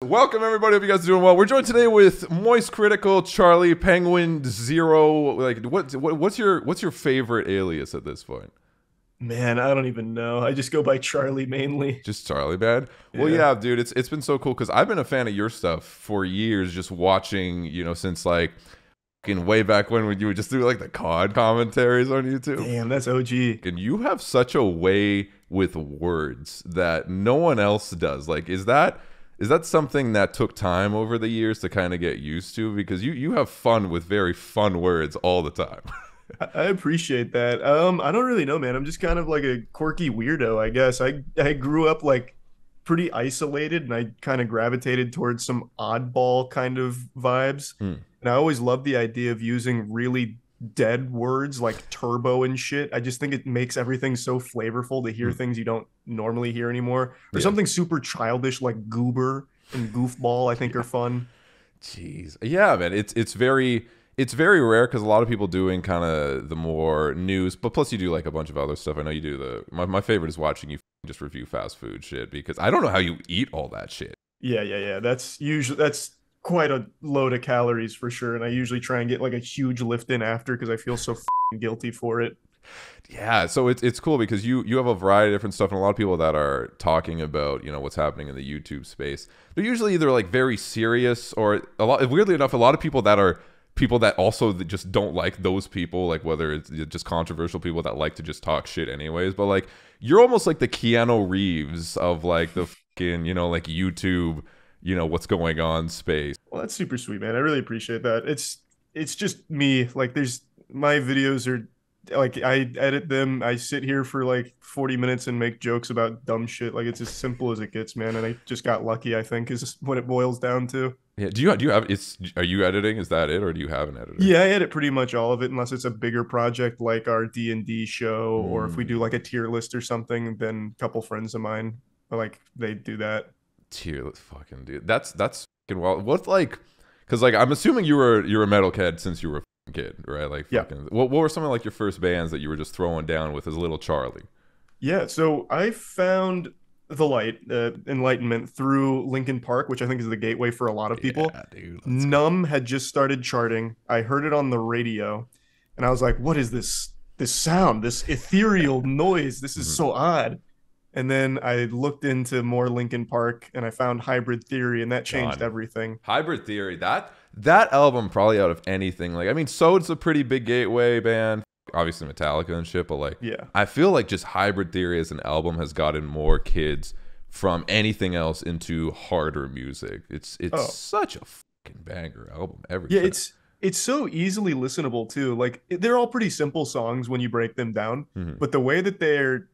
Welcome everybody. Hope you guys are doing well. We're joined today with Moist Critical, Charlie, Penguin, Zero. Like, what's your favorite alias at this point? Man, I don't even know. I just go by Charlie mainly. Just Charlie, man. Well, Yeah. yeah, dude. It's been so cool because I've been a fan of your stuff for years. Just watching, since like fucking way back when you would just do like the COD commentaries on YouTube. Damn, that's OG. And you have such a way with words that no one else does. Like, is that something that took time over the years to kind of get used to? Because you have fun with very fun words all the time. I appreciate that. I don't really know, man. I'm just kind of like a quirky weirdo, I guess. I grew up like pretty isolated and I kind of gravitated towards some oddball kind of vibes. Hmm. And I always loved the idea of using really dead words like turbo and shit. I just think it makes everything so flavorful to hear Hmm. things you don't normally hear anymore. Or Yeah. something super childish like goober and goofball, I think are fun. Jeez. Yeah, man. It's very rare because a lot of people doing kind of the more news, but plus you do like a bunch of other stuff. I know you do my favorite is watching you just review fast food shit because I don't know how you eat all that shit. Yeah. That's quite a load of calories for sure. And I usually try and get like a huge lift in after because I feel so guilty for it. Yeah, so it's cool because you have a variety of different stuff, and a lot of people that are talking about what's happening in the YouTube space. They're usually either like very serious or a lot. Weirdly enough, a lot of people that are people that also just don't like those people, like whether it's just controversial people that like to just talk shit anyways. But like you're almost like the Keanu Reeves of like the fucking like YouTube, what's going on space. Well, that's super sweet, man. I really appreciate that. It's just me. Like there's my videos are like I edit them. I sit here for like 40 minutes and make jokes about dumb shit. Like it's as simple as it gets, man. And I just got lucky, I think, is what it boils down to. Yeah, do you have are you editing? Is that it, or do you have an editor? Yeah, I edit pretty much all of it unless it's a bigger project like our D&D show or if we Mm. do like a tier list or something, then a couple friends of mine like they do that. Tier, fucking dude. That's fucking wild. What like, because like I'm assuming you're a metal kid since you were a fucking kid, right? Like Yeah. fucking. What were some of like your first bands that you were just throwing down with as little Charlie? Yeah, so I found the light, enlightenment through Linkin Park, which I think is the gateway for a lot of people. Yeah, dude. Let's go. Numb had just started charting. I heard it on the radio, and I was like, "What is this? This sound? This ethereal noise? This is Mhm. so odd." And then I looked into more Linkin Park, and I found Hybrid Theory, and that changed Done. everything. Hybrid Theory. That album probably out of anything. Like I mean, Soda's a pretty big gateway band. Obviously Metallica and shit, but like Yeah. I feel like just Hybrid Theory as an album has gotten more kids from anything else into harder music. It's Oh, such a fucking banger album every yeah. time. It's so easily listenable too. Like they're all pretty simple songs when you break them down, Mhm. but the way that they're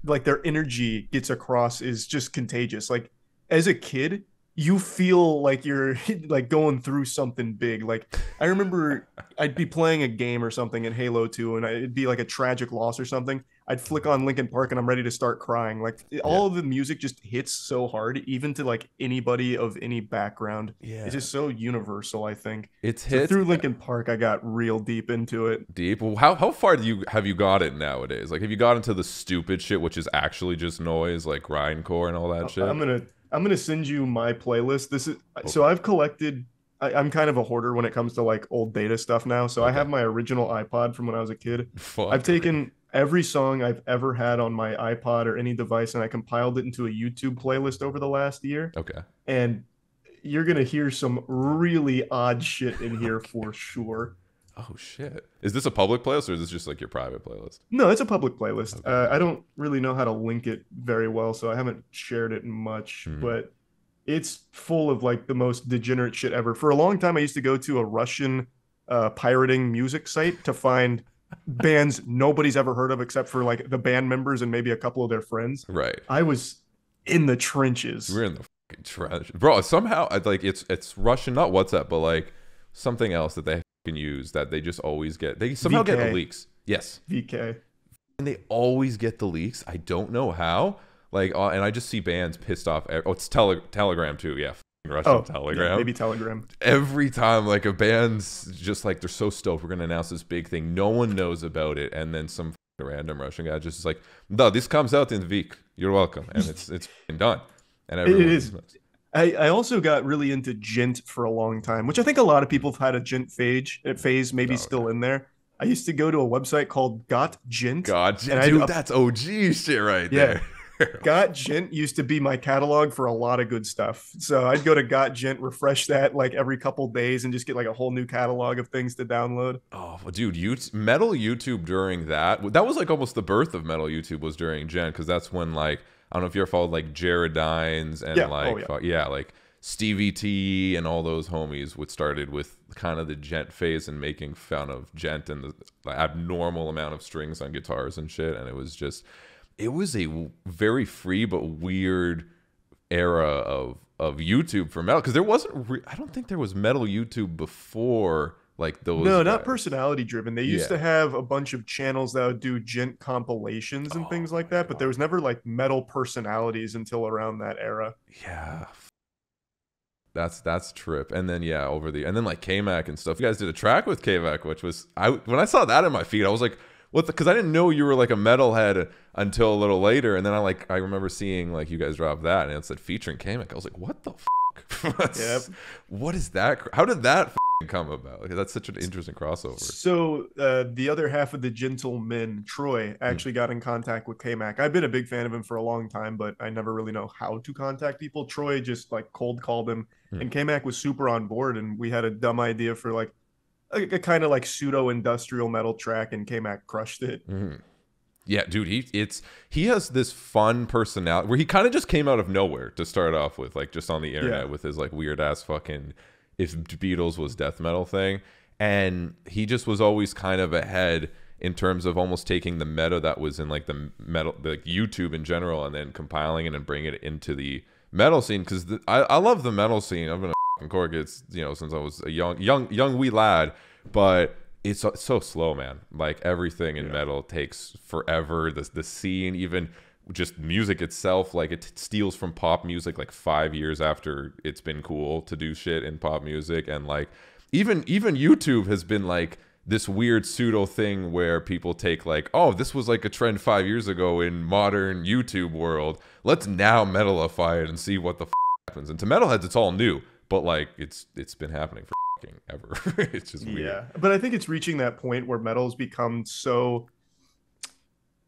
like their energy gets across is just contagious. Like as a kid, you feel like you're like going through something big. Like I remember I'd be playing a game or something in Halo 2 and it'd be like a tragic loss or something. I'd flick on Linkin Park and I'm ready to start crying. Like Yeah. all of the music just hits so hard, even to like anybody of any background. Yeah. It's just so universal, I think. It's So hits through Linkin Park, I got real deep into it. deep. Well, how far have you got it nowadays? Like have you got into the stupid shit which is actually just noise, like grindcore and all that shit? I'm gonna send you my playlist. This is Okay. so I've collected. I'm kind of a hoarder when it comes to like old data stuff now. So I Okay. have my original iPod from when I was a kid. I've Fuck me. taken every song I've ever had on my iPod or any device, and I compiled it into a YouTube playlist over the last year. Okay. And you're gonna hear some really odd shit in here for sure. Oh shit. Is this a public playlist or is this just like your private playlist? No, it's a public playlist. Okay. I don't really know how to link it very well, so I haven't shared it much, Hmm. but it's full of like the most degenerate shit ever. For a long time, I used to go to a Russian pirating music site to find bands nobody's ever heard of except for like the band members and maybe a couple of their friends. Right. I was in the trenches. We're in the fucking trash. Bro, somehow like it's Russian, not WhatsApp, but like something else that they can use that they just always get. They somehow get the VK, leaks. Yes. VK. And they always get the leaks. I don't know how. Like, and I just see bands pissed off. Oh, it's Telegram too. Yeah, Russian Oh, yeah, Telegram. maybe Telegram. Every time, like a band's just like they're so stoked we're gonna announce this big thing. No one knows about it, and then some random Russian guy just is like, "No, this comes out in a week. You're welcome," and it's done. And It everyone is. knows. I also got really into gent for a long time, which I think a lot of people have had a gent phase, maybe Oh yeah. still in there. I used to go to a website called Got Gent, God, and I'd dude, that's OG shit right yeah, there. Got Gent used to be my catalog for a lot of good stuff. So I'd go to Got Gent, refresh that like every couple days, and just get like a whole new catalog of things to download. Oh, well, dude, metal YouTube during that was like almost the birth of metal YouTube was during Gen, because that's when like I don't know if you ever followed like Jared Dines and Yeah. Oh like yeah. yeah, like Stevie T and all those homies would started with kind of the gent phase and making fun of gent and the abnormal amount of strings on guitars and shit, and it was a very free but weird era of YouTube for metal, because there wasn't I don't think there was metal YouTube before like those No, not guys. personality driven. They used Yeah. to have a bunch of channels that would do gent compilations and Oh things like my that, but there god. was never like metal personalities until around that era. Yeah. That's trip. And then yeah, and then like K-Mac and stuff. You guys did a track with K-Mac, which was when I saw that in my feed, I was like, what the, because I didn't know you were like a metalhead until a little later. And then I remember seeing like you guys drop that and it said featuring K-Mac. I was like, what the Yep. what is that? How did that come about? Like, that's such an interesting crossover. So the other half of the gentleman, Troy, Hmm. actually got in contact with K-Mac. I've been a big fan of him for a long time, but I never really know how to contact people. Troy just like cold called him, Hmm. and K-Mac was super on board, and we had a dumb idea for like a kind of like pseudo industrial metal track, and K-Mac crushed it. Hmm. Yeah, dude, he has this fun personality where he kind of just came out of nowhere to start off with, like just on the Yeah. internet with his like weird ass fucking if Beatles was death metal thing, and he just was always kind of ahead in terms of almost taking the meta that was in like the metal, like YouTube in general, and then compiling it and bringing it into the metal scene. Because I love the metal scene. I've been a fucking core kids, since I was a young wee lad, but it's so slow, man. Like everything in Yeah. metal takes forever. The scene, even just music itself, like it steals from pop music like 5 years after it's been cool to do shit in pop music. And like even YouTube has been like this weird pseudo thing where people take like, oh, this was like a trend 5 years ago in modern YouTube world, let's now metalify it and see what the happens. And to metalheads it's all new, but like it's been happening for ever. It's just weird. Yeah. But I think it's reaching that point where metal's become so,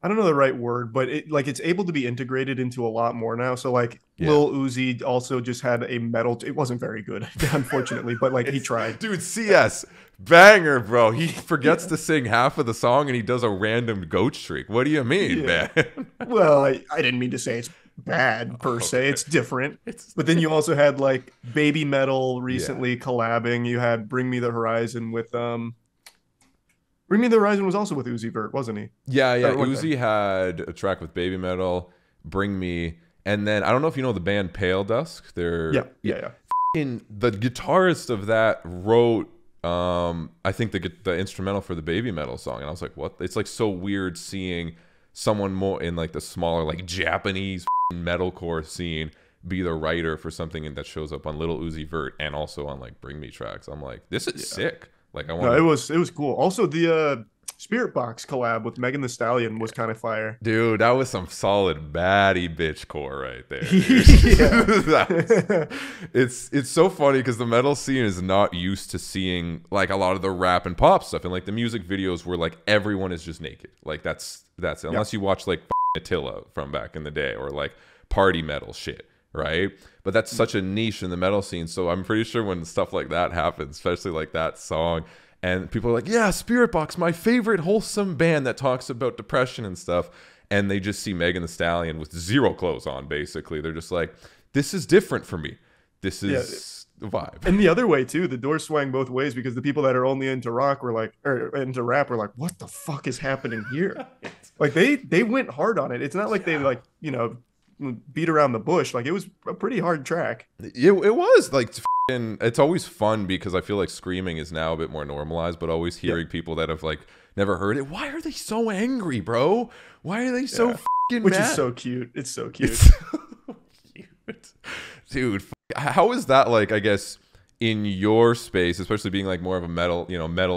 I don't know the right word, but it's able to be integrated into a lot more now. So like Yeah. Lil Uzi also just had a metal. It wasn't very good, unfortunately, but like he tried. Dude, CS banger, bro. He forgets Yeah. to sing half of the song and he does a random goat streak. What do you mean, Yeah. man? Well, I didn't mean to say it's bad per se. Okay. It's different. It's But then you also had like Baby Metal yeah. recently collabing. You had Bring Me the Horizon with Bring Me the Horizon was also with Uzi Vert, wasn't he? Yeah, yeah. Or what the- Uzi had a track with Baby Metal, Bring Me, and then I don't know if you know the band Pale Dusk. Yeah, yeah, yeah. In the guitarist of that wrote I think the instrumental for the Baby Metal song, and I was like, what? It's like so weird seeing someone more in like the smaller like Japanese metalcore scene be the writer for something that shows up on Little Uzi Vert and also on like Bring Me tracks. I'm like, this is Yeah. sick. Like I No, want to. it was cool. Also, the Spirit Box collab with Megan the Stallion was kind of fire. Dude, that was some solid baddie bitch core right there, dude. Yeah. It's so funny because the metal scene is not used to seeing like a lot of the rap and pop stuff and like the music videos where like everyone is just naked. Like that's it. Unless you watch like Attila from back in the day or like party metal shit, right? But that's such a niche in the metal scene. So I'm pretty sure when stuff like that happens, especially like that song, and people are like, yeah, Spirit Box, my favorite wholesome band that talks about depression and stuff. And they just see Megan the Stallion with zero clothes on, basically. They're just like, this is different for me. This is the vibe. And the other way too, the door swang both ways because the people that are only into rock were like, or into rap were like, what the fuck is happening here? Like they went hard on it. It's not like they like, beat around the bush. Like it was a pretty hard track. It was like, and it's always fun because I feel like screaming is now a bit more normalized, but always hearing people that have like never heard it. Why are they so angry, bro? Why are they so Yeah. fucking Which mad? is so cute. It's so cute. It's so cute. Dude, how is that like, I guess, in your space, especially being like more of a metal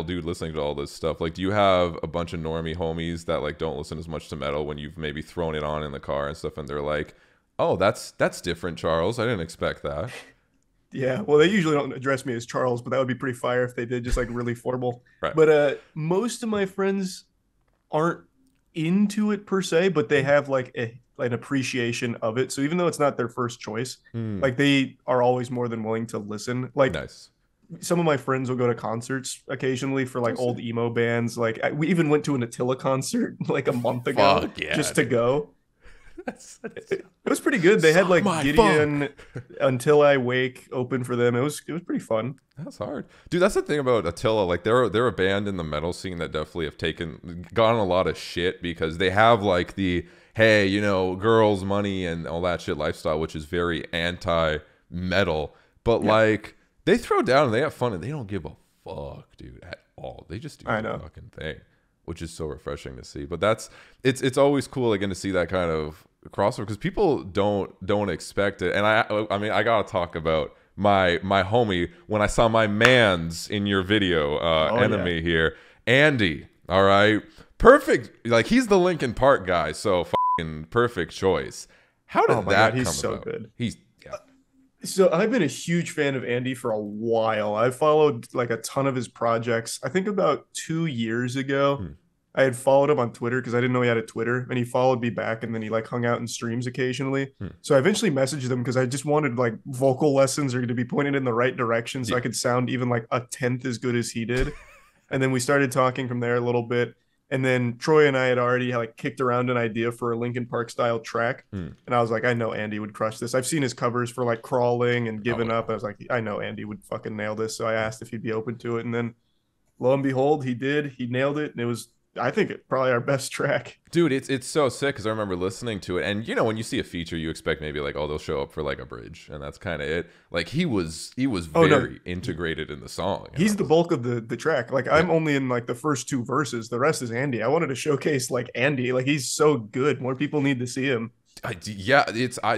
dude listening to all this stuff? Like, do you have a bunch of normie homies that like don't listen as much to metal when you've maybe thrown it on in the car and stuff and they're like, Oh, that's different, Charles. I didn't expect that. Yeah, well, they usually don't address me as Charles, but that would be pretty fire if they did, just like really formal. Right. But most of my friends aren't into it per se, but they have like an appreciation of it. So even though it's not their first choice, Hmm. like they are always more than willing to listen. Like Nice. some of my friends will go to concerts occasionally for Oh, like old sick. emo bands. Like we even went to an Attila concert like a month ago Fuck yeah, just to dude. go. That's It was pretty good. They had suck like my fuck. Gideon Until I Wake open for them. It was pretty fun. That's hard, dude. That's the thing about Attila. Like, they're a band in the metal scene that definitely have gotten a lot of shit because they have like the hey, girls, money, and all that shit lifestyle, which is very anti metal. But Yeah, like, they throw down and they have fun and they don't give a fuck, dude, at all. They just do I their know. fucking thing, which is so refreshing to see. But it's always cool again to see that kind of crossover because people don't expect it. And I mean I gotta talk about my homie when I saw my man's in your video, Oh yeah. enemy here, Andy. All right, perfect. Like he's the Linkin Park guy, so fucking perfect choice. How Oh did my God, that he's come so about? good. He's yeah. So I've been a huge fan of Andy for a while. I followed like a ton of his projects. I think about 2 years ago, Hmm, I had followed him on Twitter because I didn't know he had a Twitter, and he followed me back, and then he like hung out in streams occasionally. hmm. So I eventually messaged him because I just wanted like vocal lessons are going to be pointed in the right direction so Yeah. I could sound even like a tenth as good as he did. And then we started talking from there a little bit. And then Troy and I had already like kicked around an idea for a Linkin Park style track. Hmm. And I was like, I know Andy would crush this. I've seen his covers for like Crawling and Oh Giving Up. yeah. I was like, I know Andy would fucking nail this. So I asked if he'd be open to it. And then lo and behold, he did. He nailed it. And it was, I think, probably our best track. Dude, it's so sick because I remember listening to it, and when you see a feature, you expect maybe like, oh, they'll show up for like a bridge, and that's kind of it. Like he was Oh, no. very integrated in the song, and I He's the was bulk of the track. Like yeah, I'm only in like the first two verses. The rest is Andy. I wanted to showcase like Andy. Like he's so good. More people need to see him. yeah,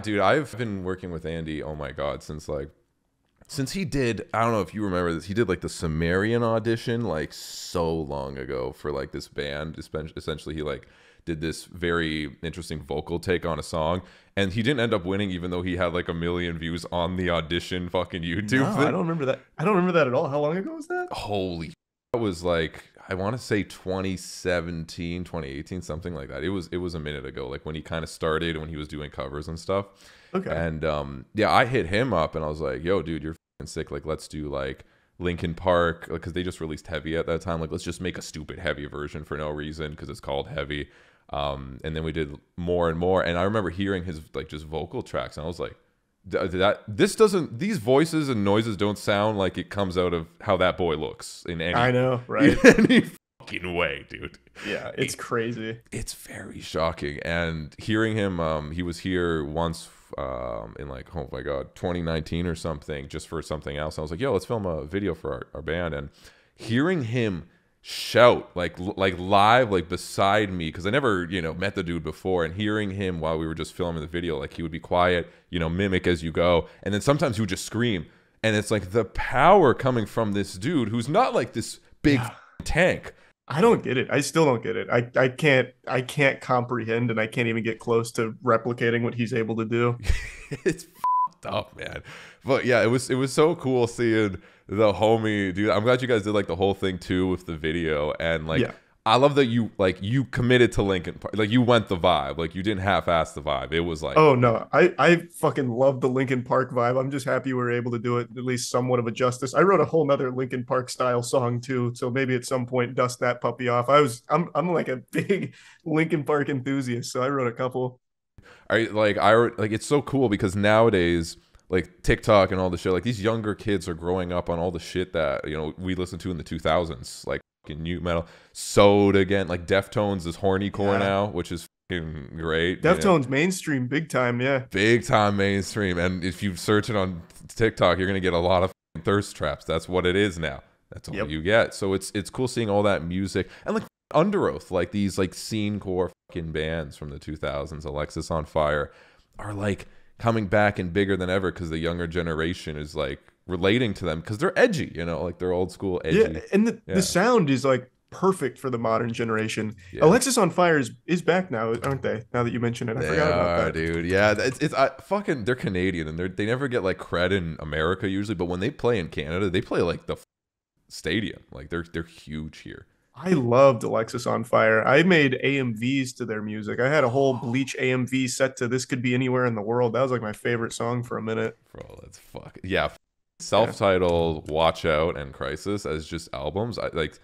dude, I've been working with Andy. Oh my god, since he did, I don't know if you remember this, he did like the Sumerian audition like so long ago for like this band. Essentially, he like did this very interesting vocal take on a song, and he didn't end up winning, even though he had like a million views on the audition fucking No, YouTube I thing. don't remember that. I don't remember that at all. How long ago was that? Holy, that was like I want to say 2017, 2018, something like that. It was a minute ago, like when he kind of started, when he was doing covers and stuff. Okay. And yeah, I hit him up and I was like, yo, dude, you're fucking sick. Like, let's do like Linkin Park, because they just released Heavy at that time. Like, let's just make a stupid Heavy version for no reason because it's called Heavy. And then we did more and more. And I remember hearing his like just vocal tracks, and I was like, these voices and noises don't sound like it comes out of how that boy looks in I any know, in right? any fucking way, dude. Yeah, it's crazy. It's very shocking. And hearing him, he was here once in like, oh my God, 2019 or something, just for something else. I was like, yo, let's film a video for our band. And hearing him shout like live, like beside me, because I never, met the dude before, and hearing him while we were just filming the video, like he would be quiet, mimic as you go. And then sometimes he would just scream. And it's like the power coming from this dude who's not like this big Yeah. tank. I don't get it. I still don't get it. I can't comprehend and I can't even get close to replicating what he's able to do. It's fucked up, man. But yeah, it was so cool seeing the homie dude. I'm glad you guys did like the whole thing too with the video, and like Yeah. I love that you committed to Lincoln Park. Like you went the vibe. Like you didn't half-ass the vibe. It was like Oh no, I fucking love the Linkin Park vibe. I'm just happy we are able to do it at least somewhat of a justice. I wrote a whole nother Linkin Park style song too, so maybe at some point dust that puppy off. I'm like a big Linkin Park enthusiast, so I wrote a couple. I it's so cool because nowadays like TikTok and all the shit, like these younger kids are growing up on all the shit that we listened to in the 2000s, like fucking new metal. Soda again, like Deftones is hornycore Yeah. now, which is fucking great. Deftones mainstream big time, yeah. Big time mainstream. And if you search it on TikTok, you're gonna get a lot of fucking thirst traps. That's what it is now. That's all Yep. you get. So it's cool seeing all that music and like Under Oath, like these like scene core fucking bands from the 2000s, Alexis on Fire, are like coming back and bigger than ever because the younger generation is like relating to them because they're edgy, like they're old school Yeah, edgy. and the Yeah. sound is like perfect for the modern generation. Yeah. Alexis on Fire is back now, aren't they? Now that you mention it, I They forgot about are, that. dude. Yeah, it's fucking. They're Canadian and they never get like cred in America usually, but when they play in Canada, they play like the stadium. Like they're huge here. I loved Alexis on Fire. I made AMVs to their music. I had a whole Bleach AMV set to This Could Be Anywhere in the World. That was like my favorite song for a minute. Bro, that's fuck. Yeah, Yeah. self-titled, Watch Out, and Crisis as just albums. I like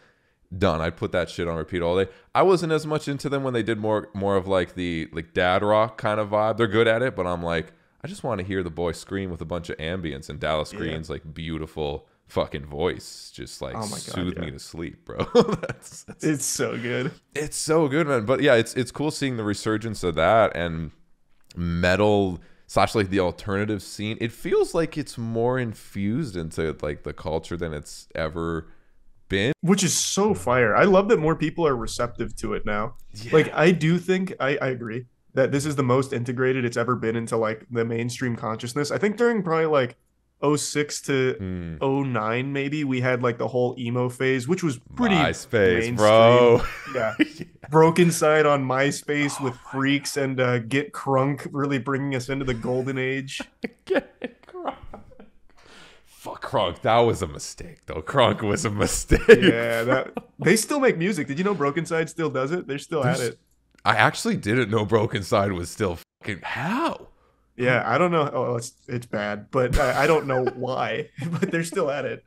done. I put that shit on repeat all day. I wasn't as much into them when they did more of like the like dad rock kind of vibe. They're good at it, but I'm like, I just want to hear the boy scream with a bunch of ambience, and Dallas Yeah. Green's like beautiful fucking voice just like Oh my God, soothed yeah. me to sleep, bro. That's It's so good. it's so good, man. But yeah, it's cool seeing the resurgence of that and metal slash like the alternative scene. It feels like it's more infused into like the culture than it's ever been. Which is so fire. I love that more people are receptive to it now. Yeah. Like I do think I agree that this is the most integrated it's ever been into like the mainstream consciousness. I think during probably like '06 to Mm. '09 maybe we had like the whole emo phase, which was pretty MySpace, mainstream. bro. Yeah. Broken Side on MySpace with Freaks and Get Crunk really bringing us into the golden age. Get it, Kronk. Fuck Kronk. That was a mistake, though. Kronk was a mistake. Yeah, that they still make music. Did you know Broken Side still does it? They're still at it. I actually didn't know Broken Side was still fucking. How? Yeah, I don't know. Oh, it's bad, but I don't know why. But they're still at it.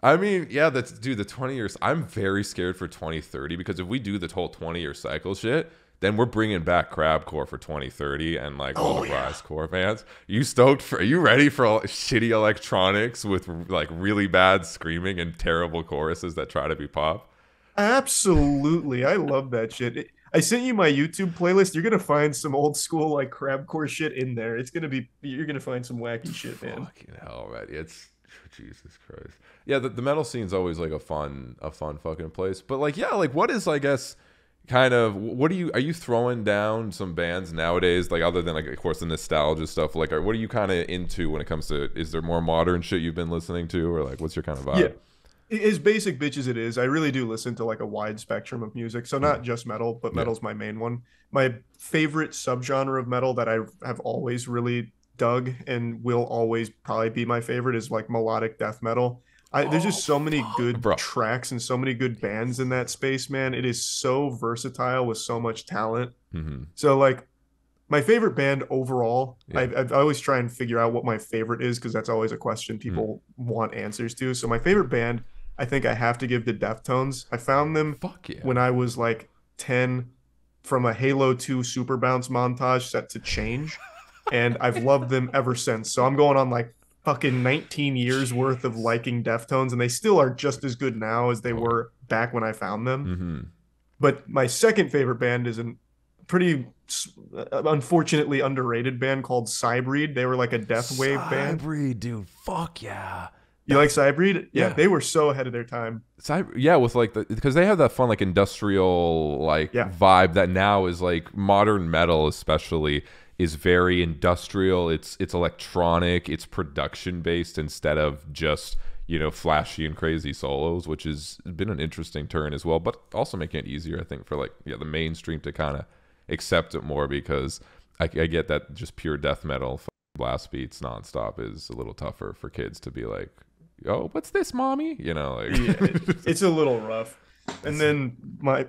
I mean, yeah, that's dude. The 20 years. I'm very scared for 2030 because if we do the whole 20-year cycle shit, then we're bringing back Crabcore for 2030 and like all the Rise Core fans. You stoked for? Are you ready for shitty electronics with like really bad screaming and terrible choruses that try to be pop? Absolutely, I love that shit. I sent you my YouTube playlist. You're gonna find some old school like crabcore shit in there. It's gonna be you're gonna find some wacky shit, man. Fucking hell, right? It's Jesus Christ. Yeah, the metal scene's always like a fun fucking place. But like, yeah, like what is I guess kind of what are you throwing down some bands nowadays? Like other than like of course the nostalgia stuff. Like, what are you kind of into when it comes to? Is there more modern shit you've been listening to, or like what's your kind of Yeah, vibe? as basic bitch as it is, I really do listen to like a wide spectrum of music. So not just metal, but Yeah. metal's my main one. My favorite subgenre of metal that I have always really dug and will always probably be my favorite is like melodic death metal. There's Oh just so many fuck, good bro. tracks and so many good bands in that space, man. It is so versatile with so much talent. Mm-hmm. So like my favorite band overall, Yeah. I always try and figure out what my favorite is because that's always a question people want answers to. So my favorite band, I think I have to give to Deftones. I found them Fuck yeah. when I was like 10 from a Halo 2 Super Bounce montage set to Change, and I've loved them ever since. So I'm going on like fucking 19 years worth of liking Deftones, and they still are just as good now as they were back when I found them. Mm-hmm. But my second favorite band is a pretty unfortunately underrated band called Cybreed. They were like a death wave band. Cybreed, dude. Fuck yeah. You like Cybreed? Yeah, Yeah. they were so ahead of their time. Yeah, with like because they have that fun like industrial like Yeah. vibe that now is like modern metal especially is very industrial. It's electronic, it's production based instead of just, you know, flashy and crazy solos, which has been an interesting turn as well, but also making it easier I think for like the mainstream to kind of accept it more because I get that just pure death metal blast beats nonstop is a little tougher for kids to be like, oh, what's this, mommy? You know, like Yeah, it's a little rough. And then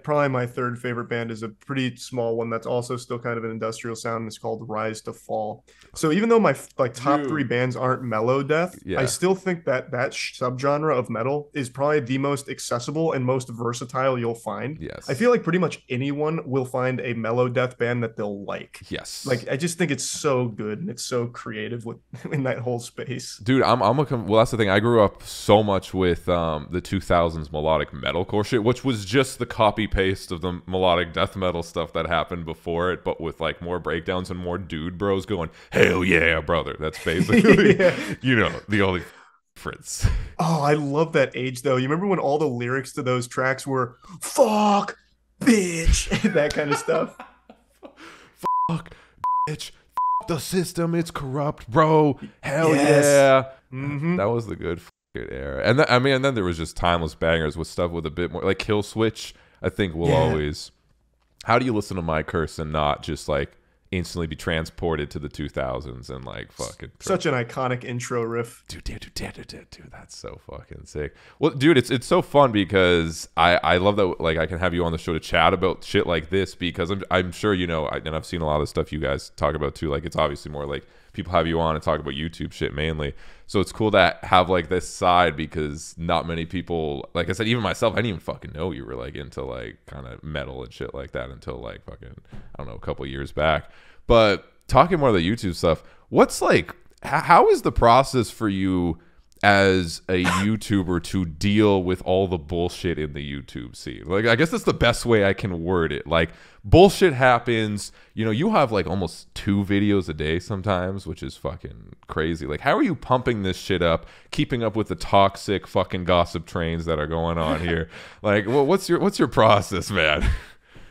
probably my third favorite band is a pretty small one that's also still kind of an industrial sound. And it's called Rise to Fall. So even though my like top Dude. three bands aren't mellow death, Yeah. I still think that subgenre of metal is probably the most accessible and most versatile you'll find. Yes. I feel like pretty much anyone will find a mellow death band that they'll like. Yes. Like I just think it's so good and it's so creative with in that whole space. Dude, I'm well, that's the thing. I grew up so much with the 2000s melodic metalcore shit, which was just the copy paste of the melodic death metal stuff that happened before it, but with like more breakdowns and more dude bros going, hell yeah, brother. That's basically, Yeah. you know, the only difference. Oh, I love that age though. You remember when all the lyrics to those tracks were "fuck, bitch," that kind of stuff. Fuck, bitch, fuck the system, it's corrupt, bro. Hell Yes. yeah. Mm-hmm. That was the good era. And I mean, and then there was just timeless bangers with stuff with a bit more like Kill Switch. I think will always. How do you listen to My Curse and not just like instantly be transported to the 2000s and like fucking such an iconic intro riff, dude, that's so fucking sick. Well, dude, it's so fun because I love that like I can have you on the show to chat about shit like this because I'm sure you know, and I've seen a lot of stuff you guys talk about too. Like it's obviously more like people have you on and talk about YouTube shit mainly, so it's cool to have like this side because not many people, like I said, even myself, I didn't even fucking know you were like into like kind of metal and shit like that until like fucking I don't know, a couple years back. But talking more of the YouTube stuff, what's like how is the process for you as a YouTuber to deal with all the bullshit in the YouTube scene? Like, I guess that's the best way I can word it. Like, bullshit happens. You know, you have like almost 2 videos a day sometimes, which is fucking crazy. Like, how are you pumping this shit up, keeping up with the toxic fucking gossip trains that are going on here? Like, what's your process, man?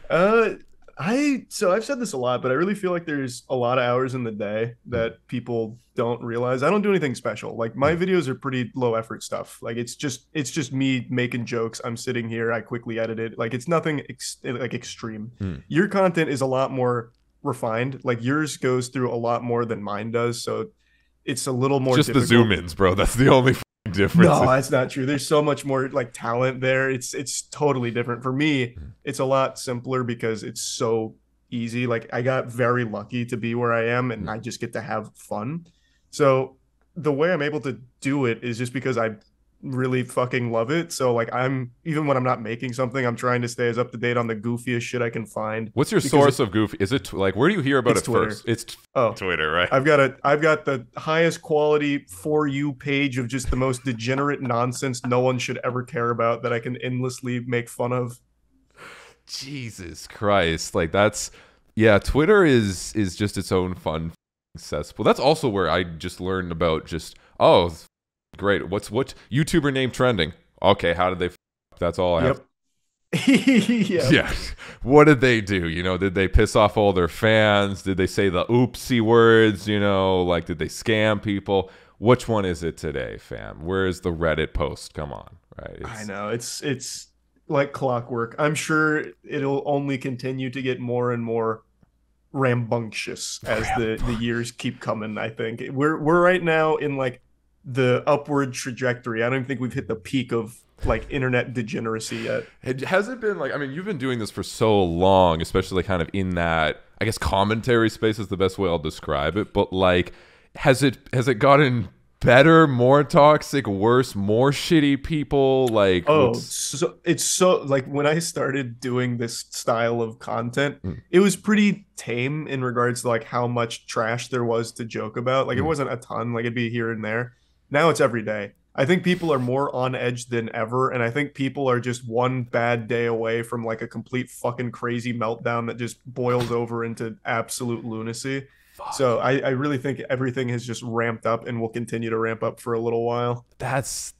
So I've said this a lot, but I really feel like there's a lot of hours in the day that people don't realize. I don't do anything special. Like my videos are pretty low effort stuff. Like it's just me making jokes. I'm sitting here, I quickly edit it. Like it's nothing like extreme. Your content is a lot more refined. Like yours goes through a lot more than mine does. So it's a little more just difficult. The zoom ins, bro. That's the only difference. No, that's not true. There's so much more like talent there. It's totally different. For me, it's a lot simpler because it's so easy. Like I got very lucky to be where I am and I just get to have fun. So the way I'm able to do it is just because I really fucking love it. So like I'm even when I'm not making something, I'm trying to stay as up to date on the goofiest shit I can find. What's your source of goofy? Is it like where do you hear about it Twitter. first? It's Twitter, right? I've got the highest quality For You page of just the most degenerate nonsense no one should ever care about that I can endlessly make fun of. Jesus Christ. Like that's Twitter is just its own fun cesspool. That's also where I just learned about just great. What YouTuber name trending? Okay, how did they that's all I have. Yeah. What did they do? You know, did they piss off all their fans? Did they say the oopsie words? You know, like did they scam people? Which one is it today, fam? Where is the Reddit post? Come on, right? I know it's like clockwork. I'm sure it'll only continue to get more and more rambunctious as the years keep coming. I think we're right now in like the upward trajectory. I don't even think we've hit the peak of like internet degeneracy yet. Has it been like, I mean, you've been doing this for so long, especially kind of in that, I guess commentary space is the best way I'll describe it, but like has it gotten better, more toxic, worse, more shitty people? Like so it's so like when I started doing this style of content, it was pretty tame in regards to like how much trash there was to joke about. Like it wasn't a ton, like it'd be here and there. Now it's every day. I think people are more on edge than ever, and I think people are just one bad day away from like a complete fucking crazy meltdown that just boils over into absolute lunacy. Fuck. So I really think everything has just ramped up and will continue to ramp up for a little while. That's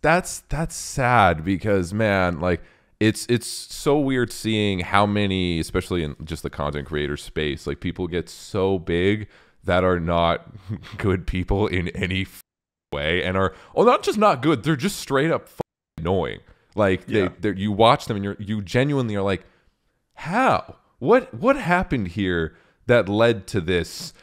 sad because man, like it's so weird seeing how many, especially in just the content creator space, like people get so big that are not good people in any way and are not just not good, they're just straight up annoying. Like you watch them and you genuinely are like, how? What happened here that led to this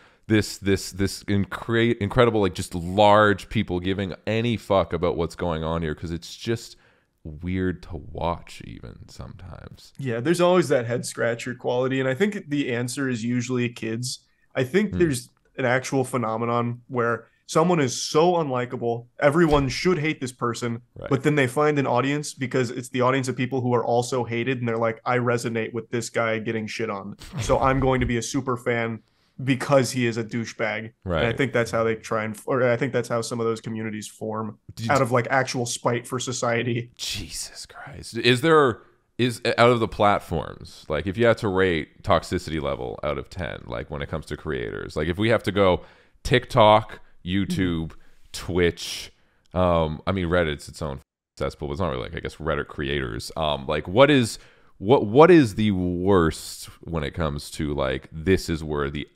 incredible, like just large people giving any fuck about what's going on here? Because it's just weird to watch even sometimes. Yeah, there's always that head scratcher quality, and I think the answer is usually kids. I think there's an actual phenomenon where someone is so unlikable, everyone should hate this person, but then they find an audience because it's the audience of people who are also hated, and they're like, I resonate with this guy getting shit on, so I'm going to be a super fan because he is a douchebag. Right. And I think that's how they I think that's how some of those communities form out of like actual spite for society. Jesus Christ. Is out of the platforms, like if you had to rate toxicity level out of 10, like when it comes to creators, like if we have to go TikTok, YouTube, Twitch, I mean Reddit's its own cesspool, but it's not really like I guess Reddit creators. Like what is the worst when it comes to like this is where the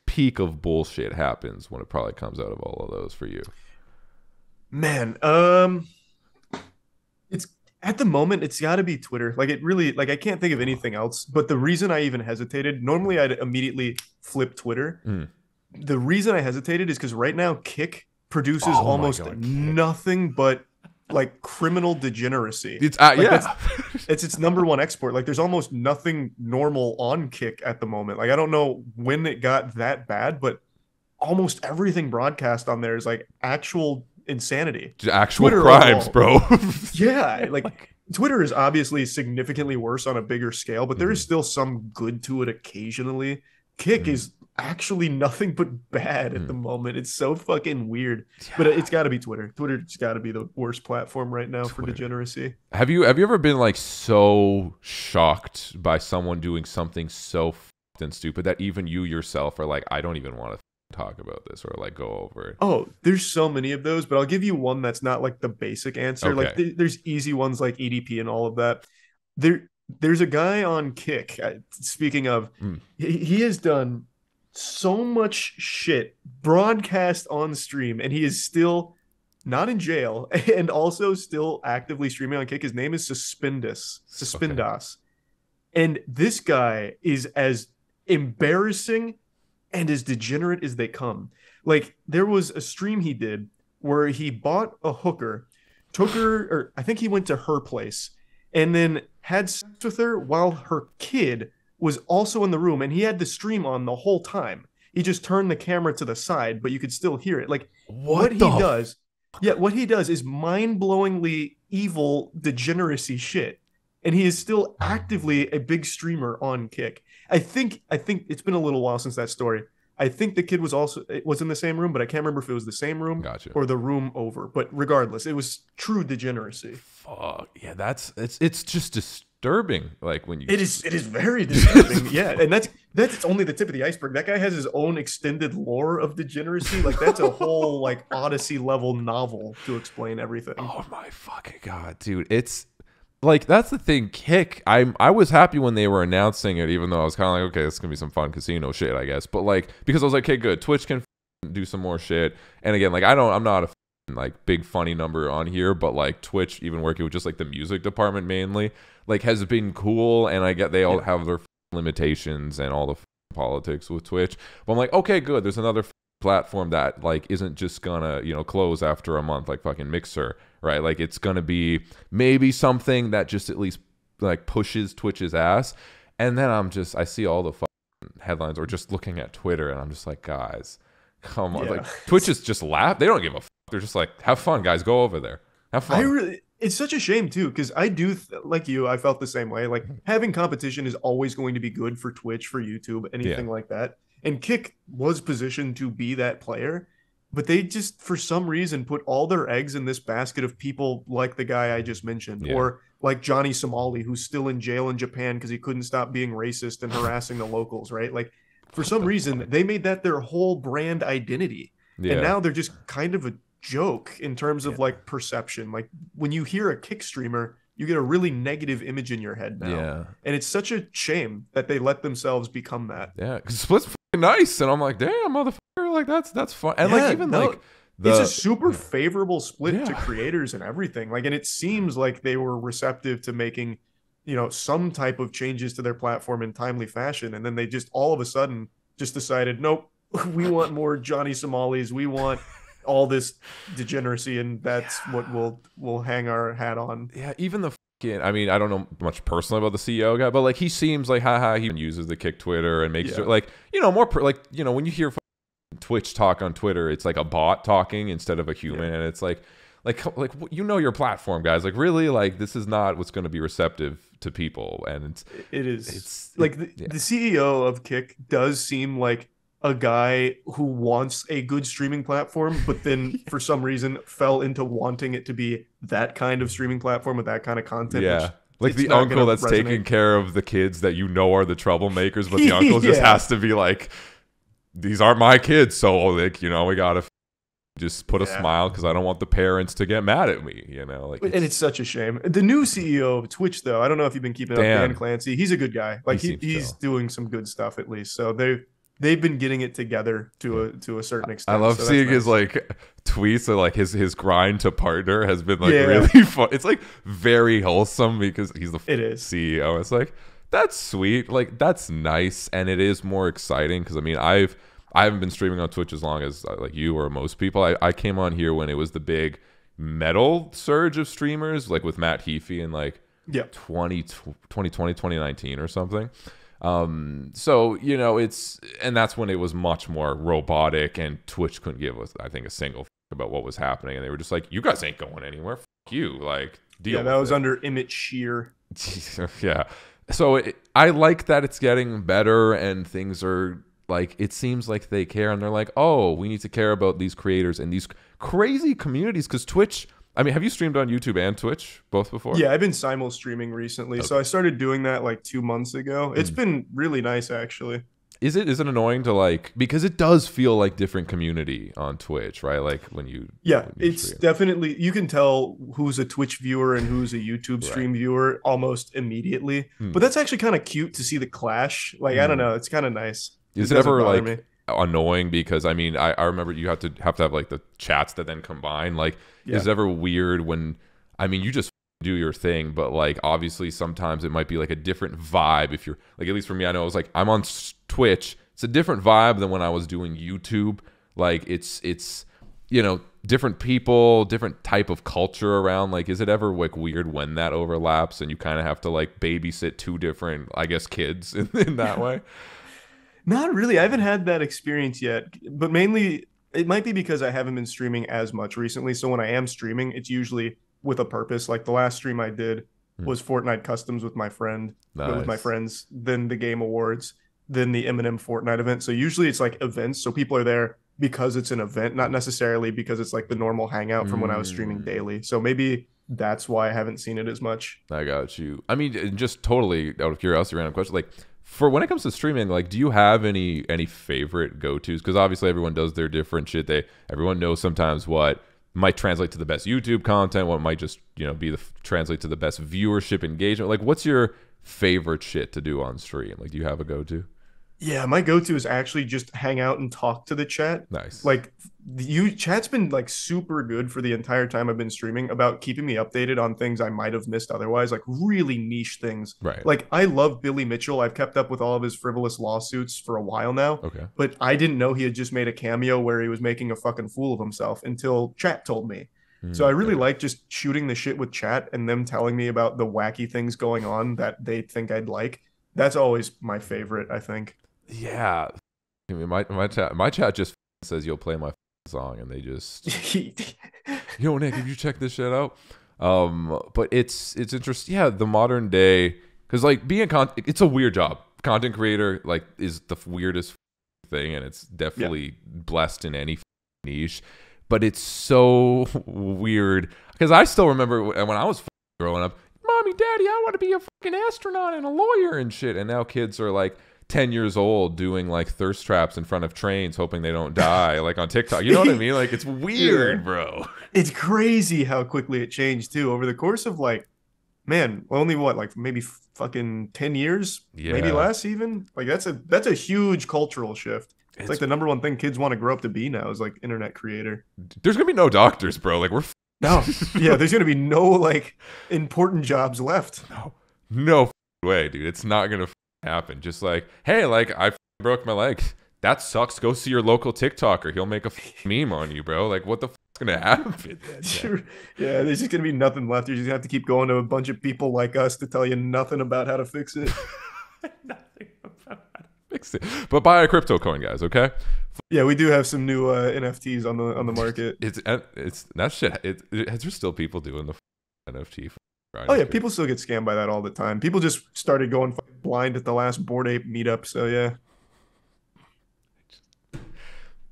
peak of bullshit happens when it probably comes out of all of those for you? Man, it's at the moment it's got to be Twitter. Like it really, like I can't think of anything else. But the reason I even hesitated, normally I'd immediately flip Twitter. Mm. The reason I hesitated is because right now Kick produces Oh my almost god, kick. nothing but like criminal degeneracy. It's Like that's yeah. it's its number one export. Like there's almost nothing normal on Kick at the moment. Like I don't know when it got that bad, but almost everything broadcast on there is like actual insanity. Just actual Twitter crimes, overall, bro. yeah, like Like, Twitter is obviously significantly worse on a bigger scale, but there is mhm, still some good to it occasionally. Kick mhm, is actually nothing but bad at the mhm. moment. It's so fucking weird. But Yeah, it's got to be Twitter. Twitter's got to be the worst platform right now for Twitter. degeneracy. Have you ever been like so shocked by someone doing something so fucked and stupid that even you yourself are like, I don't even want to talk about this or like go over it? Oh, there's so many of those, but I'll give you one that's not like the basic answer. Like Okay. there's easy ones like EDP and all of that. There's a guy on Kick. Speaking of, Mm. he has done so much shit broadcast on stream, and he is still not in jail and also still actively streaming on Kick. His name is Okay. Suspindas, and this guy is as embarrassing and as degenerate as they come. Like there was a stream he did where he bought a hooker, took her, or I think he went to her place, and then had sex with her while her kid was also in the room, and he had the stream on the whole time. He just turned the camera to the side, but you could still hear it. Like what What he the does, yeah, what he does is mind-blowingly evil degeneracy shit. And he is still actively a big streamer on Kick. I think it's been a little while since that story. I think the kid was in the same room, but I can't remember if it was the same room Gotcha. or the room over. But regardless, it was true degeneracy. Fuck. Yeah, it's just disturbing. Like when you It is very disturbing. Yeah, and that's only the tip of the iceberg. That guy has his own extended lore of degeneracy. Like that's a whole like Odyssey level novel to explain everything. Oh my fucking god, dude. It's like that's the thing. Kick. I was happy when they were announcing it, even though I was kind of like, okay, this is gonna be some fun casino shit, I guess. But like because I was like, okay, good. Twitch can do some more shit. And again, like I'm not a like big funny number on here, but like Twitch, even working with just like the music department mainly, like has been cool. And I get they all Yeah, have their limitations and all the politics with Twitch. But I'm like, okay, good. There's another platform that like isn't just gonna close after a month like fucking Mixer, right? Like it's gonna be maybe something that just at least like pushes Twitch's ass. And then I see all the headlines or just looking at Twitter and I'm just like, guys, come on. Like yeah. Twitch is just laugh. They don't give a fuck. They're just like, have fun, guys. Go over there. Have I fun. really it's such a shame too because I do like you. I felt the same way. Like having competition is always going to be good for Twitch, for YouTube, Yeah. anything like that. And Kick was positioned to be that player, but they just for some reason put all their eggs in this basket of people like the guy I just mentioned, Yeah. or like Johnny Somali, who's still in jail in Japan because he couldn't stop being racist and harassing the locals. Right? Like for What some the reason fuck? they made that their whole brand identity, and Yeah. now they're just kind of a joke in terms of Yeah. like perception. Like when you hear a Kick streamer, you get a really negative image in your head now. Yeah. And it's such a shame that they let themselves become that. Yeah. Cause Split's fucking nice. And I'm like, damn, motherfucker. Like that's fun. And like Yeah, even no, like it's a the super favorable split to yeah. creators and everything. Like, and it seems like they were receptive to making, some type of changes to their platform in timely fashion. And then they just all of a sudden just decided, nope, we want more Johnny Somalis. We want all this degeneracy, and that's what Yeah. we'll hang our hat on. Yeah, even the fucking, I mean, I don't know much personally about the CEO guy, but like he seems like haha, he uses the Kick Twitter and makes sure Yeah. like, more like, when you hear Twitch talk on Twitter, it's like a bot talking instead of a Yeah. human, and it's like your platform, guys. Like really, like this is not what's going to be receptive to people, and It is it's it, like yeah, the CEO of Kick does seem like a guy who wants a good streaming platform, but then for some reason fell into wanting it to be that kind of streaming platform with that kind of content, yeah. which Like it's the not uncle going to that's resonate. taking care of the kids that are the troublemakers, but the uncle just Yeah. has to be like, these aren't my kids, so like we gotta just put a Yeah. smile because I don't want the parents to get mad at me. Like And it's such a shame. The new CEO of Twitch, though, I don't know if you've been keeping up, Dan Dan. Clancy. He's a good guy. He Like seems he's chill. doing some good stuff at least. So they they've been getting it together Yeah. to a certain I extent. love So that's seeing his nice. like tweets of like his grind to partner has been like Yeah, really fun. It's like very wholesome because he's the it is. CEO. It's like that's sweet, like that's nice, and it is more exciting because I mean I haven't been streaming on Twitch as long as like you or most people. I came on here when it was the big metal surge of streamers, like with Matt Heafy in like Yeah. 2020 2019 or something. So you know it's, and that's when it was much more robotic and Twitch couldn't give us I think a single about what was happening, and they were just like, you guys ain't going anywhere, you, like Yeah, deal that with was it. under Emmett Shear. Yeah, so I like that it's getting better and things are like, it seems like they care and they're like, oh, we need to care about these creators and these crazy communities because Twitch, I mean, have you streamed on YouTube and Twitch both before? Yeah, I've been simul streaming recently. So Okay. I started doing that like 2 months ago. It's Mm. been really nice actually. Is it annoying to like, because it does feel like different community on Twitch, right? Like Yeah, when you it's stream. definitely, you can tell who's a Twitch viewer and who's a YouTube Right. stream viewer almost immediately. Hmm. But that's actually kind of cute to see the clash. Like, I don't Hmm. know, it's kind of nice. It Is it doesn't ever bother me. like annoying because I mean I remember you have to have like the chats that then combine. Like, Yeah. is it ever weird when, I mean, you just do your thing, but like obviously sometimes it might be like a different vibe if you're like, at least for me, I know it was like I'm on Twitch, it's a different vibe than when I was doing YouTube. Like it's you know, different people, different type of culture around. Like, is it ever like weird when that overlaps and you kind of have to like babysit two different, I guess, kids in that way? Not really. I haven't had that experience yet, but mainly it might be because I haven't been streaming as much recently. So when I am streaming, it's usually with a purpose. Like the last stream I did Hmm. was Fortnite customs with my Nice. friends, then the Game Awards, then the Eminem Fortnite event. So usually it's like events. So people are there because it's an event, not necessarily because it's like the normal hangout from when I was streaming Mm. daily. So maybe that's why I haven't seen it as much. I got you. I mean, just totally out of curiosity, random question. Like, for when it comes to streaming, like, do you have any favorite go tos? Because obviously everyone does their different shit. Everyone knows sometimes what might translate to the best YouTube content, what might just be the translate to the best viewership engagement. Like, what's your favorite shit to do on stream? Like, do you have a go to? Yeah, my go-to is actually just hang out and talk to the chat. Nice. Like you chat's been like super good for the entire time I've been streaming about keeping me updated on things I might have missed otherwise, like really niche things. Right. Like I love Billy Mitchell. I've kept up with all of his frivolous lawsuits for a while now, Okay. but I didn't know he had just made a cameo where he was making a fucking fool of himself until chat told me. So I really Okay. like just shooting the shit with chat and them telling me about the wacky things going on that they think I'd like. That's always my favorite, I think. Yeah. I mean, my chat just says you'll play my song, and they just, yo, Nick, have you checked this shit out? But it's interesting. Yeah, the modern day, because like being it's a weird job. Content creator like is the weirdest thing, and it's Yeah. definitely blessed in any niche. But it's so weird because I still remember when I was growing up, mommy, daddy, I want to be a fucking astronaut and a lawyer and shit. And now kids are like 10 years old doing like thirst traps in front of trains hoping they don't die, like on TikTok. You know what I mean? Like, it's Yeah. weird, bro. It's crazy how quickly it changed too over the course of like, man, only what, like maybe fucking 10 years, maybe Yeah. less even. Like that's a huge cultural shift. It's like It's the number one thing kids want to grow up to be now is like internet creator. There's gonna be no doctors, bro. Like, we're No. Yeah, there's gonna be no like important jobs left. no way, dude. It's not gonna happen. Just like, hey, like I broke my leg. That sucks. Go see your local TikToker. He'll make a meme on you, bro. Like, what the is gonna happen? Sure. Yeah, there's just gonna be nothing left. You're just gonna have to keep going to a bunch of people like us to tell you nothing about how to fix it. Nothing about how to fix it. But buy a crypto coin, guys. Okay. Yeah, we do have some new NFTs on the market. It's that shit. There's still people doing the NFT. Oh yeah, people still get scammed by that all the time. People just started going blind at the last Bored Ape meetup. So yeah,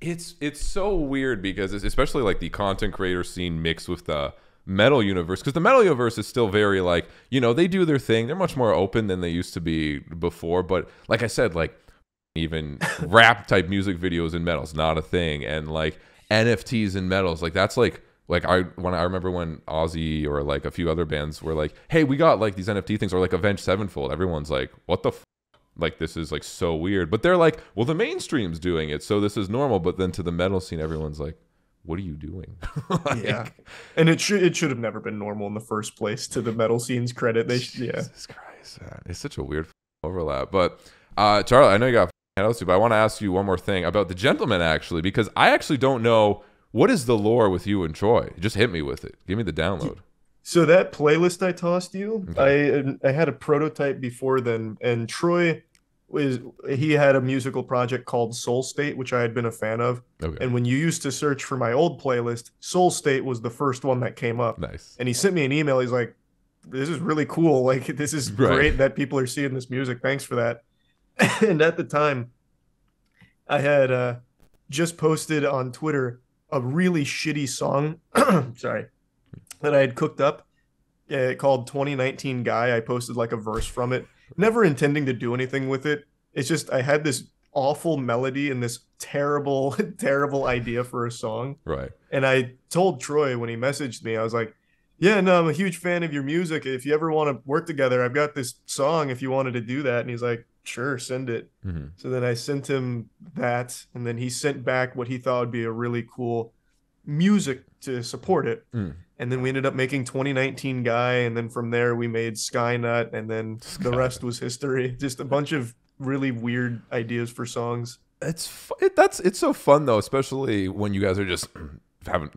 It's so weird because it's especially like the content creator scene mixed with the metal universe, because the metal universe is still very like, they do their thing. They're much more open than they used to be before. But like I said, like even rap type music videos in metal's not a thing, and like NFTs in metals, like that's like I remember when Ozzy or like a few other bands were like, hey, we got like these NFT things, or like Avenged Sevenfold. Everyone's like, what the like this is like so weird. But they're like, well, the mainstream's doing it, so this is normal. But then to the metal scene, everyone's like, what are you doing? Like, Yeah, and it should have never been normal in the first place. To the metal scene's credit, yeah. Jesus Christ, man. It's such a weird overlap. But Charlie, I know you got head to, but I want to ask you one more thing about the Gentleman, actually, because I actually don't know what is the lore with you and Troy. Just hit me with it. Give me the download. So that playlist I tossed you, Okay. I had a prototype before then, and Troy he had a musical project called Soul State, which I had been a fan of. Okay. And when you used to search for my old playlist, Soul State was the first one that came up. Nice. And he sent me an email. He's like, "This is really cool. Like, this is great that people are seeing this music. Thanks for that." And at the time, I had just posted on Twitter a really shitty song. Sorry, that I had cooked up called 2019 Guy. I posted like a verse from it, never intending to do anything with it. It's just I had this awful melody and this terrible, terrible idea for a song. Right. And I told Troy when he messaged me, I was like, yeah, no, I'm a huge fan of your music. If you ever want to work together, I've got this song if you wanted to do that. And he's like, sure, send it. Mm-hmm. So then I sent him that, and then he sent back what he thought would be a really cool music to support it. And then we ended up making 2019 Guy, and then from there we made Skynut, and then the rest was history. Just a bunch of really weird ideas for songs. It's so fun though, especially when you guys are just having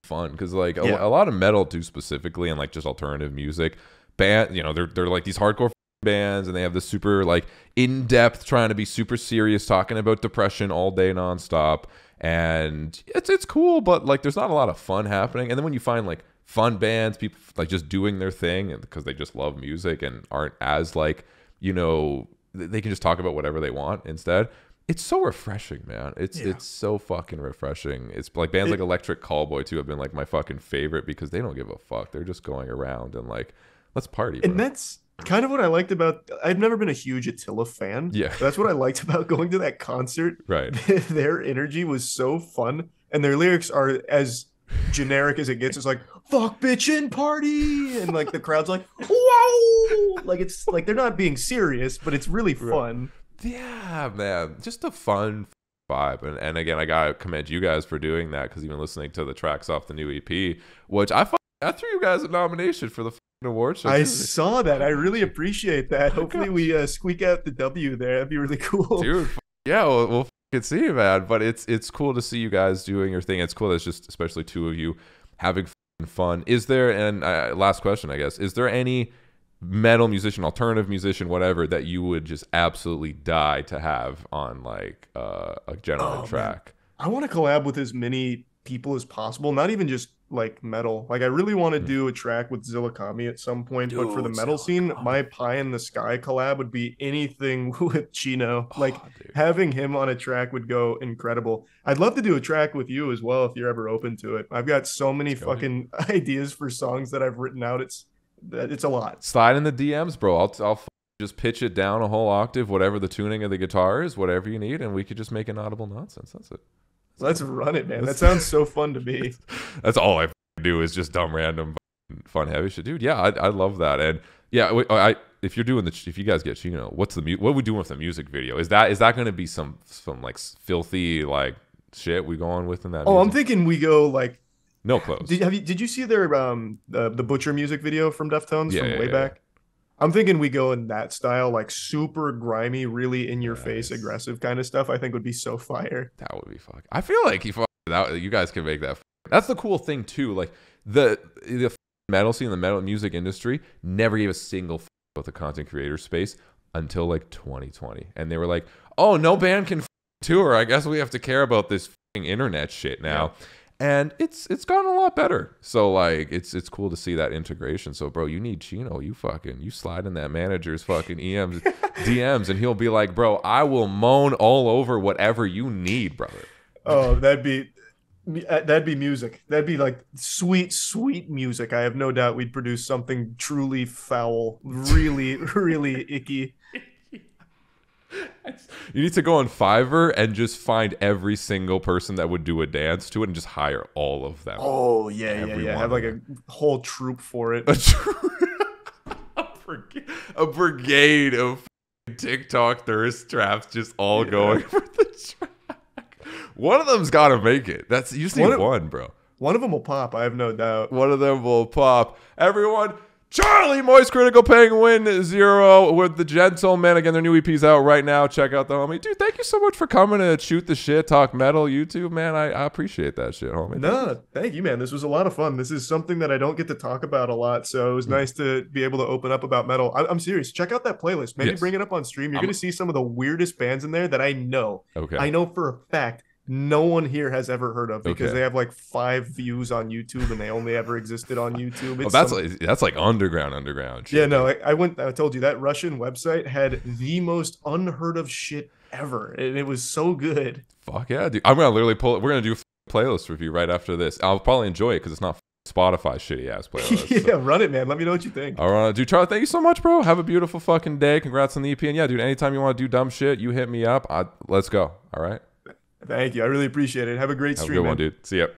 fun, because like a lot of metal too specifically, and like just alternative music band, you know, they're like these hardcore bands, and they have this super like in-depth trying to be super serious talking about depression all day nonstop, and it's cool, but like there's not a lot of fun happening. And then when you find like fun bands, people like just doing their thing and because they just love music and aren't as like, you know, they can just talk about whatever they want instead. It's so refreshing, man. It's so fucking refreshing. It's like bands like Electric Callboy too have been like my fucking favorite because they don't give a fuck. They're just going around and like, let's party, bro. And that's kind of what I liked about. I've never been a huge Attila fan. Yeah, but that's what I liked about going to that concert. Right. Their energy was so fun, and their lyrics are as generic as it gets. It's like "fuck, bitch, and party," and like the crowd's like "whoa!" Like it's like they're not being serious, but it's really fun. Yeah, man, just a fun vibe. And again, I gotta commend you guys for doing that, because even listening to the tracks off the new EP, which I threw you guys a nomination for the award show. I saw that. I really appreciate that. Hopefully we squeak out the W there. That'd be really cool. Dude, yeah, we'll fucking see, man. But it's cool to see you guys doing your thing. It's cool that it's just especially two of you having fun. Is there, and last question, I guess, is there any metal musician, alternative musician, whatever, that you would just absolutely die to have on like a Gentleman track? Man. I want to collab with as many people as possible, not even just like metal. Like I really want to do a track with Zillakami at some point. Dude, but for the metal scene, my Pie in the Sky collab would be anything with Chino. Like having him on a track would go incredible. I'd love to do a track with you as well if you're ever open to it. I've got so many fucking ideas for songs that I've written out. It's a lot. Slide in the DMs, bro. I'll just pitch it down a whole octave, whatever the tuning of the guitar is, whatever you need, and we could just make an audible nonsense. That's it. Let's run it, man. That sounds so fun to me. That's all I do is just dumb, random, fun, heavy shit, dude. Yeah, I love that. And yeah, if you're doing if you guys get Chino, what are we doing with the music video? Is that going to be some like filthy like shit we going with in that? Oh, music? I'm thinking we go like no clothes. Did you see their the Butcher music video from Deftones from way back? I'm thinking we go in that style, like super grimy, really in your face, aggressive kind of stuff. I think would be so fire. That would be fuck. I feel like you guys can make that. That's the cool thing too. Like the metal scene, the metal music industry never gave a single about the content creator space until like 2020, and they were like, "Oh, no band can tour. I guess we have to care about this internet shit now." Yeah. And it's gotten a lot better. So like it's cool to see that integration. So bro, you need Chino. You slide in that manager's fucking DMs, and he'll be like, bro, I will moan all over whatever you need, brother. Oh, that'd be music. That'd be like sweet, sweet music. I have no doubt we'd produce something truly foul, really, really icky. You need to go on Fiverr and just find every single person that would do a dance to it and just hire all of them. Oh, yeah. Have like a whole troupe for it. A brigade of TikTok thirst traps just all going for the track. One of them's got to make it. That's you just need one, bro. One of them will pop. I have no doubt. One of them will pop. Everyone, Charlie, Moist Critical Penguin 0 with the Gentleman. Again, their new EP's out right now. Check out the homie. Dude, thank you so much for coming to shoot the shit, talk metal, YouTube, man. I appreciate that shit, homie. No, thank you, man. This was a lot of fun. This is something that I don't get to talk about a lot, so it was nice to be able to open up about metal. I'm serious. Check out that playlist. Maybe bring it up on stream. You're going to see some of the weirdest bands in there that I know. Okay. I know for a fact no one here has ever heard of because they have like 5 views on YouTube and they only ever existed on YouTube. It's that's like underground shit. Yeah, no, I told you that Russian website had the most unheard of shit ever, and it was so good. Fuck yeah, dude. I'm gonna literally we're gonna do a playlist review right after this. I'll probably enjoy it because it's not Spotify shitty ass playlist. Yeah, run it, man. Let me know what you think. All right, dude. Charlie, thank you so much, bro. Have a beautiful fucking day. Congrats on the EP. And yeah, dude, anytime you want to do dumb shit, you hit me up. Let's go. All right. Thank you. I really appreciate it. Have a great stream. Have a good one, dude. See ya.